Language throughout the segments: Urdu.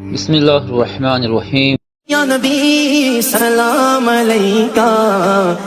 بسم اللہ الرحمن الرحیم۔ یا نبی سلام علیکہ،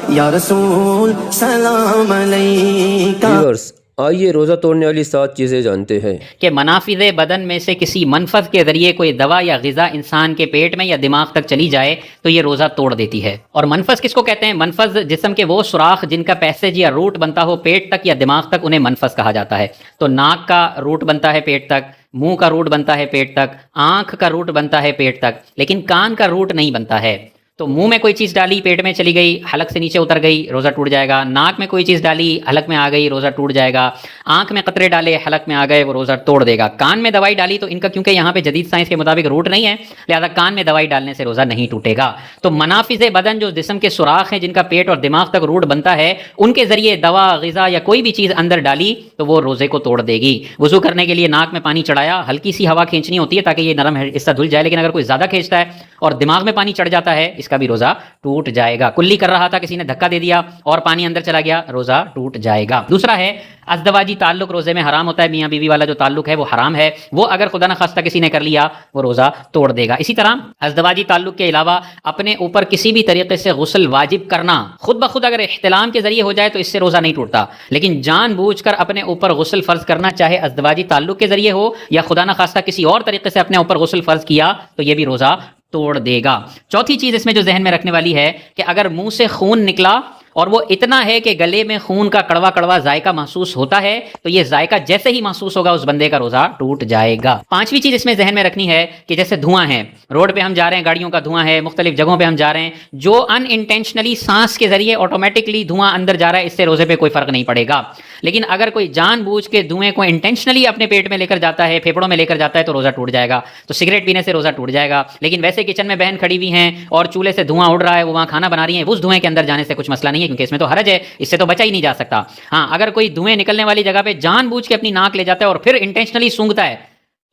یا رسول سلام علیکہ۔ ویورز، آئیے روزہ توڑنے والی 7 چیزیں جانتے ہیں کہ منافذ بدن میں سے کسی منفذ کے ذریعے کوئی دوا یا غذا انسان کے پیٹ میں یا دماغ تک چلی جائے تو یہ روزہ توڑ دیتی ہے۔ اور منفذ کس کو کہتے ہیں؟ منفذ جسم کے وہ سوراخ جن کا پیسیج یا روٹ بنتا ہو پیٹ تک یا دماغ تک، انہیں منفذ کہا جاتا ہے۔ تو ناک کا روٹ بنتا ہے پیٹ تک، منہ کا روٹ بنتا ہے پیٹ تک، آنکھ کا روٹ بنتا ہے پیٹ تک، لیکن کان کا روٹ نہیں بنتا ہے۔ تو منہ میں کوئی چیز ڈالی پیٹ میں چلی گئی، حلق سے نیچے اتر گئی، روزہ ٹوٹ جائے گا۔ ناک میں کوئی چیز ڈالی حلق میں آ گئی، روزہ ٹوٹ جائے گا۔ آنکھ میں قطرے ڈالے حلق میں آ گئے، وہ روزہ توڑ دے گا۔ کان میں دوائی ڈالی تو ان کا کیونکہ یہاں پہ جدید سائنس کے مطابق روٹ نہیں ہے، لہذا کان میں دوائی ڈالنے سے روزہ نہیں ٹوٹے گا۔ تو منافذ بدن جو جسم کے سوراخ ہیں جن کا پیٹ اور دماغ تک روٹ بنتا ہے، ان کے ذریعے دوا غذا یا کوئی بھی چیز اندر ڈالی تو وہ روزے کو توڑ دے گی۔ وضو کرنے کے لیے ناک میں پانی چڑھایا، ہلکی سی ہوا کھینچنی ہوتی ہے تاکہ یہ نرم حصہ دھل جائے، لیکن اگر کوئی زیادہ کھینچتا ہے اور دماغ میں پانی چڑھ جاتا ہے، اس کا بھی روزہ ٹوٹ جائے گا۔ کلی کر رہا تھا، کسی نے دھکا دے دیا اور پانی اندر چلا گیا، روزہ ٹوٹ جائے گا۔ دوسرا ہے ازدواجی تعلق روزے میں حرام ہوتا ہے، میاں بیوی والا جو تعلق ہے وہ حرام ہے، وہ اگر خدا نخواستہ کسی نے کر لیا وہ روزہ توڑ دے گا۔ اسی طرح ازدواجی تعلق کے علاوہ اپنے اوپر کسی بھی طریقے سے غسل واجب کرنا خود بخود اگر احتلام کے ذریعے ہو جائے تو اس سے روزہ نہیں ٹوٹتا، لیکن جان بوجھ کر اپنے اوپر غسل فرض کرنا، چاہے ازدواجی تعلق کے ذریعے ہو یا خدا نخواستہ کسی اور طریقے سے اپنے اوپر غسل فرض کیا تو یہ بھی روزہ توڑ دے گا۔ چوتھی چیز اس میں جو ذہن میں رکھنے والی ہے کہ اگر منہ سے خون نکلا اور وہ اتنا ہے کہ گلے میں خون کا کڑوا کڑوا ذائقہ محسوس ہوتا ہے تو یہ ذائقہ جیسے ہی محسوس ہوگا اس بندے کا روزہ ٹوٹ جائے گا۔ پانچویں چیز اس میں ذہن میں رکھنی ہے کہ جیسے دھواں ہے، روڈ پہ ہم جا رہے ہیں، گاڑیوں کا دھواں ہے، مختلف جگہوں پہ ہم جا رہے ہیں، جو ان انٹینشنلی سانس کے ذریعے آٹومیٹکلی دھواں اندر جا رہا ہے، اس سے روزے پہ کوئی فرق نہیں پڑے گا۔ لیکن اگر کوئی جان بوجھ کے دھوئیں کو انٹینشنلی اپنے پیٹ میں لے کر جاتا ہے، پھیپڑوں میں لے کر جاتا ہے تو روزہ ٹوٹ جائے گا۔ تو سگریٹ پینے سے روزہ ٹوٹ جائے گا، لیکن ویسے کچن میں بہن کھڑی ہوئی ہیں اور چولہے سے دھواں اڑ رہا ہے، وہ وہاں کھانا بنا رہی ہیں، اس دھوئیں کے اندر جانے سے کچھ مسئلہ نہیں ہے کیونکہ اس میں تو حرج ہے، اس سے تو بچا ہی نہیں جا سکتا۔ ہاں، اگر کوئی دھوئیں نکلنے والی جگہ پہ جان بوجھ کے اپنی ناک لے جاتا ہے اور پھر انٹینشنلی سونگتا ہے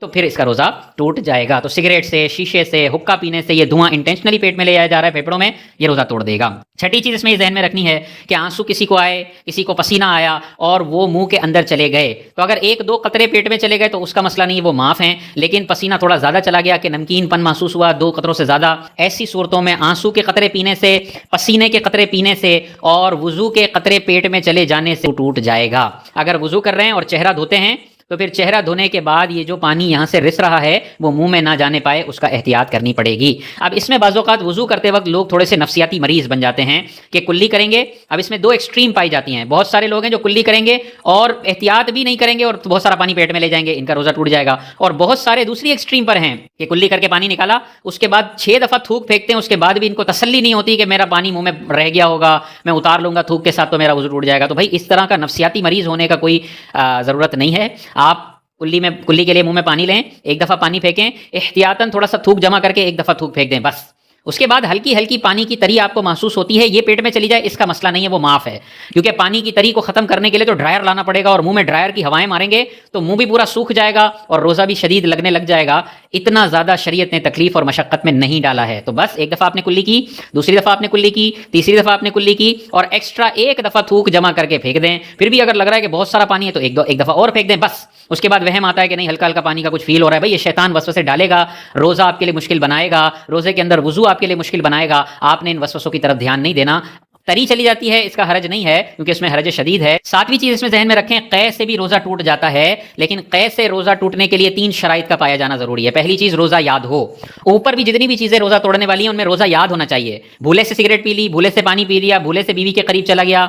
تو پھر اس کا روزہ ٹوٹ جائے گا۔ تو سگریٹ سے، شیشے سے، حکا پینے سے یہ دھواں انٹینشنلی پیٹ میں لے جایا جا رہا ہے پھیپڑوں میں، یہ روزہ توڑ دے گا۔ چھٹی چیز اس میں یہ ذہن میں رکھنی ہے کہ آنسو کسی کو آئے، کسی کو پسینہ آیا اور وہ منہ کے اندر چلے گئے تو اگر 1-2 قطرے پیٹ میں چلے گئے تو اس کا مسئلہ نہیں ہے، وہ معاف ہیں، لیکن پسینہ تھوڑا زیادہ چلا گیا کہ نمکین پن محسوس ہوا 2 قطروں سے زیادہ، ایسی صورتوں میں آنسو کے قطرے پینے سے، پسینے کے قطرے پینے سے اور وضو کے قطرے پیٹ میں چلے جانے سے ٹوٹ جائے گا۔ اگر وضو کر رہے ہیں اور چہرہ دھوتے ہیں تو پھر چہرہ دھونے کے بعد یہ جو پانی یہاں سے رس رہا ہے وہ منہ میں نہ جانے پائے، اس کا احتیاط کرنی پڑے گی۔ اب اس میں بعض اوقات وضو کرتے وقت لوگ تھوڑے سے نفسیاتی مریض بن جاتے ہیں کہ کلی کریں گے۔ اب اس میں 2 ایکسٹریم پائی جاتی ہیں، بہت سارے لوگ ہیں جو کلی کریں گے اور احتیاط بھی نہیں کریں گے اور بہت سارا پانی پیٹ میں لے جائیں گے، ان کا روزہ ٹوٹ جائے گا۔ اور بہت سارے دوسری ایکسٹریم پر ہیں کہ کلی کر کے پانی نکالا، اس کے بعد 6 دفعہ تھوک پھینکتے ہیں، اس کے بعد بھی ان کو تسلی نہیں ہوتی کہ میرا پانی منہ میں رہ گیا ہوگا، میں اتار لوں گا تھوک کے ساتھ تو میرا وضو ٹوٹ جائے گا۔ تو بھائی اس طرح کا نفسیاتی مریض ہونے کا کوئی ضرورت نہیں ہے۔ آپ کلی کے لیے منہ میں پانی لیں، 1 دفعہ پانی پھینکیں، احتیاطاً تھوڑا سا تھوک جمع کر کے 1 دفعہ تھوک پھینک دیں بس۔ اس کے بعد ہلکی ہلکی پانی کی تری آپ کو محسوس ہوتی ہے، یہ پیٹ میں چلی جائے اس کا مسئلہ نہیں ہے، وہ معاف ہے، کیونکہ پانی کی تری کو ختم کرنے کے لیے تو ڈرائر لانا پڑے گا اور منہ میں ڈرائر کی ہوائیں ماریں گے تو منہ بھی پورا سوکھ جائے گا اور روزہ بھی شدید لگنے لگ جائے گا۔ اتنا زیادہ شریعت نے تکلیف اور مشقت میں نہیں ڈالا ہے۔ تو بس 1 دفعہ آپ نے کلی کی، دوسری دفعہ آپ نے کلی کی، تیسری دفعہ آپ نے کلی کی اور ایکسٹرا 1 دفعہ تھوک جمع کر کے پھینک دیں۔ پھر بھی اگر لگ رہا ہے کہ بہت سارا پانی ہے تو 1 دفعہ اور پھینک دیں بس۔ اس کے بعد وہم آتا ہے کہ نہیں ہلکا ہلکا پانی کا کچھ فیل ہو رہا ہے، بھائی یہ شیطان وسوسے ڈالے گا، روزہ آپ کے لیے مشکل بنائے گا، روزے کے اندر وضو آپ کے لیے مشکل بنائے گا، آپ نے ان وسوسوں کی طرف دھیان نہیں دینا۔ تری چلی جاتی ہے، اس کا حرج نہیں ہے کیونکہ اس میں حرج شدید ہے۔ 7ویں چیز اس میں ذہن میں رکھیں، قے سے بھی روزہ ٹوٹ جاتا ہے، لیکن قے سے روزہ ٹوٹنے کے لیے 3 شرائط کا پایا جانا ضروری ہے۔ پہلی چیز روزہ یاد ہو، اوپر بھی جتنی بھی چیزیں روزہ توڑنے والی ہیں ان میں روزہ یاد ہونا چاہیے۔ بھولے سے سگریٹ پی لی، بھولے سے پانی پی لیا، بھولے سے بیوی کے قریب چلا گیا،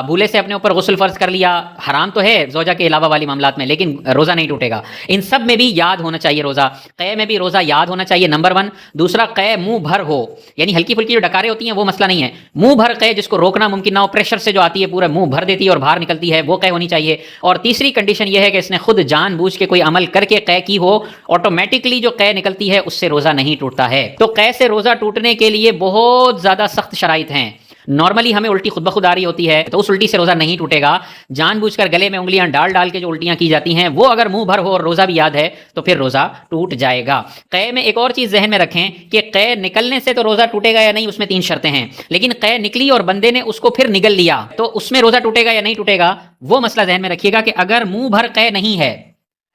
بھولے سے اپنے اوپر غسل فرض کر لیا، حرام تو ہے زوجہ کے علاوہ والی معاملات میں لیکن روزہ نہیں ٹوٹے گا۔ ان سب میں بھی یاد ہونا چاہیے روزہ، قے میں بھی روزہ یاد ہونا چاہیے، نمبر 1۔ دوسرا قے منہ بھر ہو، یعنی ہلکی پھلکی جو ڈکاریں ہوتی ہیں وہ مسئلہ نہیں ہے، منہ بھر قے جس کو روکنا ممکن نہ ہو، پریشر سے جو آتی ہے پورا منہ بھر دیتی ہے اور باہر نکلتی ہے، وہ قے ہونی چاہیے۔ اور تیسری کنڈیشن یہ ہے کہ اس نے خود جان بوجھ کے کوئی عمل کر کے قے کی ہو، آٹومیٹکلی جو قے نکلتی ہے اس سے روزہ نہیں ٹوٹتا ہے۔ تو قے سے روزہ ٹوٹنے کے لیے بہت زیادہ سخت شرائط ہیں۔ نارملی ہمیں الٹی خود بخود آ رہی ہوتی ہے تو اس الٹی سے روزہ نہیں ٹوٹے گا۔ جان بوجھ کر گلے میں انگلیاں ڈال ڈال کے جو الٹیاں کی جاتی ہیں وہ اگر منہ بھر ہو اور روزہ بھی یاد ہے تو پھر روزہ ٹوٹ جائے گا۔ قے میں ایک اور چیز ذہن میں رکھیں کہ قے نکلنے سے تو روزہ ٹوٹے گا یا نہیں، اس میں 3 شرطیں ہیں، لیکن قے نکلی اور بندے نے اس کو پھر نگل لیا تو اس میں روزہ ٹوٹے گا یا نہیں ٹوٹے گا، وہ مسئلہ ذہن میں رکھیے گا کہ اگر منہ بھر قے نہیں ہے،